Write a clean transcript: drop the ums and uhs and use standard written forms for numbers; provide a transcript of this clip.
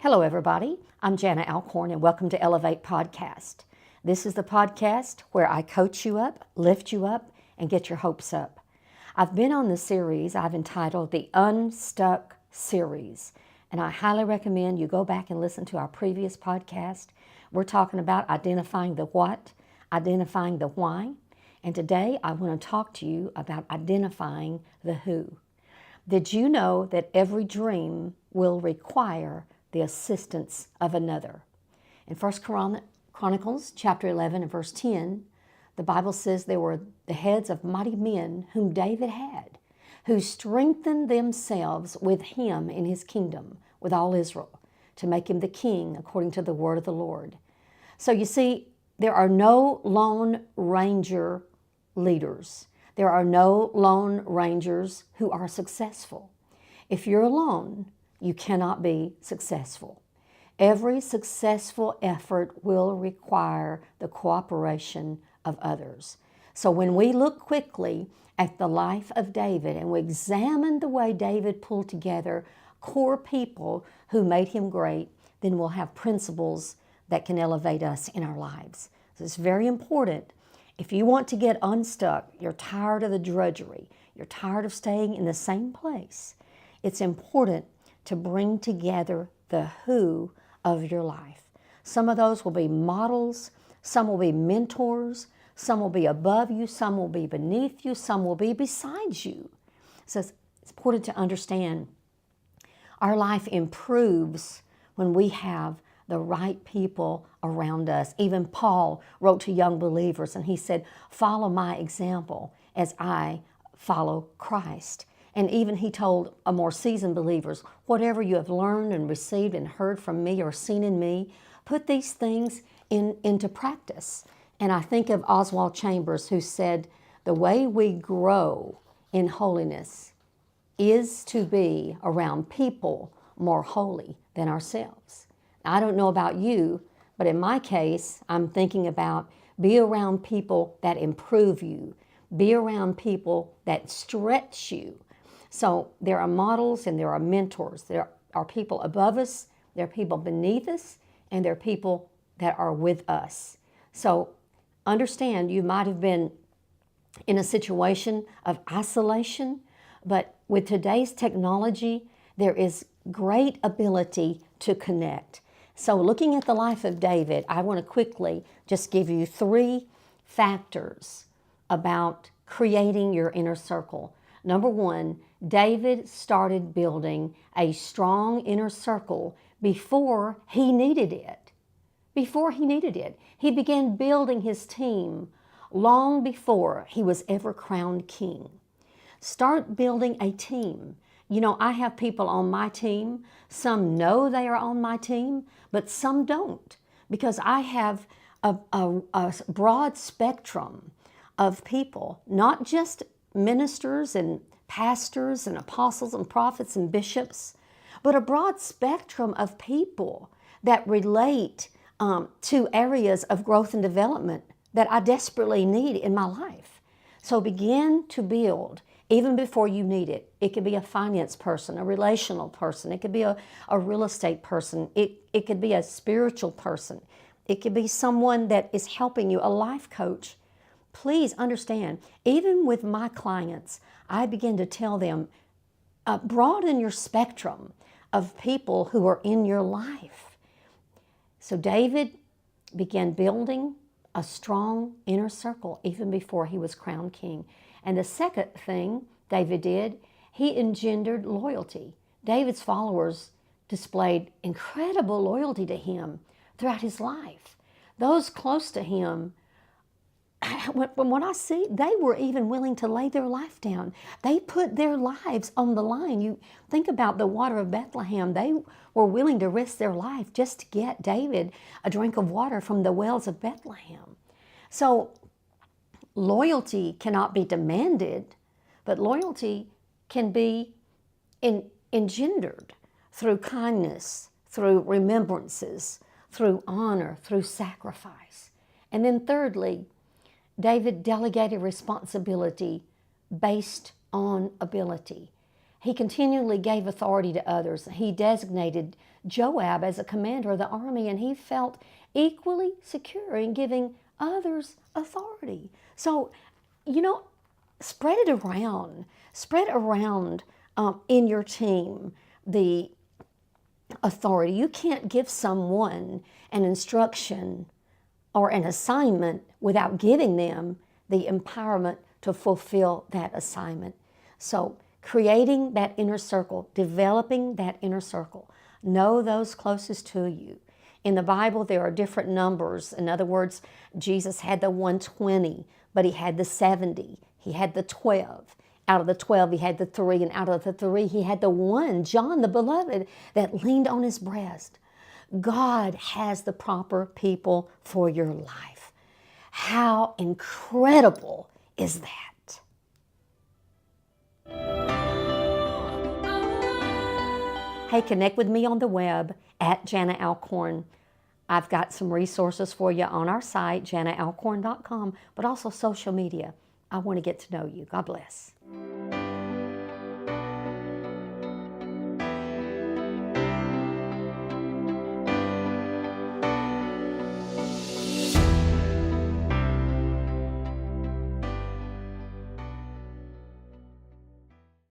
Hello, everybody. I'm Jana Alcorn, and welcome to Elevate Podcast. This is the podcast where I coach you up, lift you up, and get your hopes up. I've been on the series I've entitled the UNSTUCK series, and I highly recommend you go back and listen to our previous podcast. We're talking about identifying the what, identifying the why, and today I want to talk to you about identifying the who. Did you know that every dream will require the assistance of another? In 1 Chronicles chapter 11 and verse 10, the Bible says there were the heads of mighty men whom David had, who strengthened themselves with him in his kingdom, with all Israel, to make him the king according to the word of the Lord. So you see, there are no lone ranger leaders. There are no lone rangers who are successful. If you're alone, you cannot be successful. Every successful effort will require the cooperation of others. So when we look quickly at the life of David and we examine the way David pulled together core people who made him great, then we'll have principles that can elevate us in our lives. So it's very important. If you want to get unstuck, you're tired of the drudgery, you're tired of staying in the same place, it's important to bring together the who of your life. Some of those will be models, some will be mentors, some will be above you, some will be beneath you, some will be beside you. So it's important to understand our life improves when we have the right people around us. Even Paul wrote to young believers and he said, follow my example as I follow Christ. And even he told a more seasoned believers, whatever you have learned and received and heard from me or seen in me, put these things into practice. And I think of Oswald Chambers, who said, the way we grow in holiness is to be around people more holy than ourselves. I don't know about you, but in my case, I'm thinking about be around people that improve you, be around people that stretch you. So there are models and there are mentors. There are people above us, there are people beneath us, and there are people that are with us. So understand you might have been in a situation of isolation, but with today's technology, there is great ability to connect. So looking at the life of David, I want to quickly just give you 3 factors about creating your inner circle. Number 1, David started building a strong inner circle before he needed it. Before he needed it. He began building his team long before he was ever crowned king. Start building a team. You know, I have people on my team. Some know they are on my team, but some don't, because I have a broad spectrum of people, not just ministers and pastors and apostles and prophets and bishops, but a broad spectrum of people that relate to areas of growth and development that I desperately need in my life. So begin to build even before you need it. It could be a finance person, a relational person. It could be a real estate person. It could be a spiritual person. It could be someone that is helping you, a life coach. Please understand, even with my clients, I begin to tell them, broaden your spectrum of people who are in your life. So David began building a strong inner circle even before he was crowned king. And the second thing David did, he engendered loyalty. David's followers displayed incredible loyalty to him throughout his life. Those close to him, from what I see, they were even willing to lay their life down. They put their lives on the line. You think about the water of Bethlehem. They were willing to risk their life just to get David a drink of water from the wells of Bethlehem. So loyalty cannot be demanded, but loyalty can be engendered through kindness, through remembrances, through honor, through sacrifice. And then thirdly, David delegated responsibility based on ability. He continually gave authority to others. He designated Joab as a commander of the army, and he felt equally secure in giving others authority. So, spread it around. Spread around in your team the authority. You can't give someone an instruction or an assignment without giving them the empowerment to fulfill that assignment. So, creating that inner circle, developing that inner circle. Know those closest to you. In the Bible, there are different numbers. In other words, Jesus had the 120, but he had the 70. He had the 12. Out of the 12, he had the 3, and out of the 3, he had the 1, John the beloved, that leaned on his breast. God has the proper people for your life. How incredible is that? Hey, connect with me on the web at Jana Alcorn. I've got some resources for you on our site, janaalcorn.com, but also social media. I want to get to know you. God bless.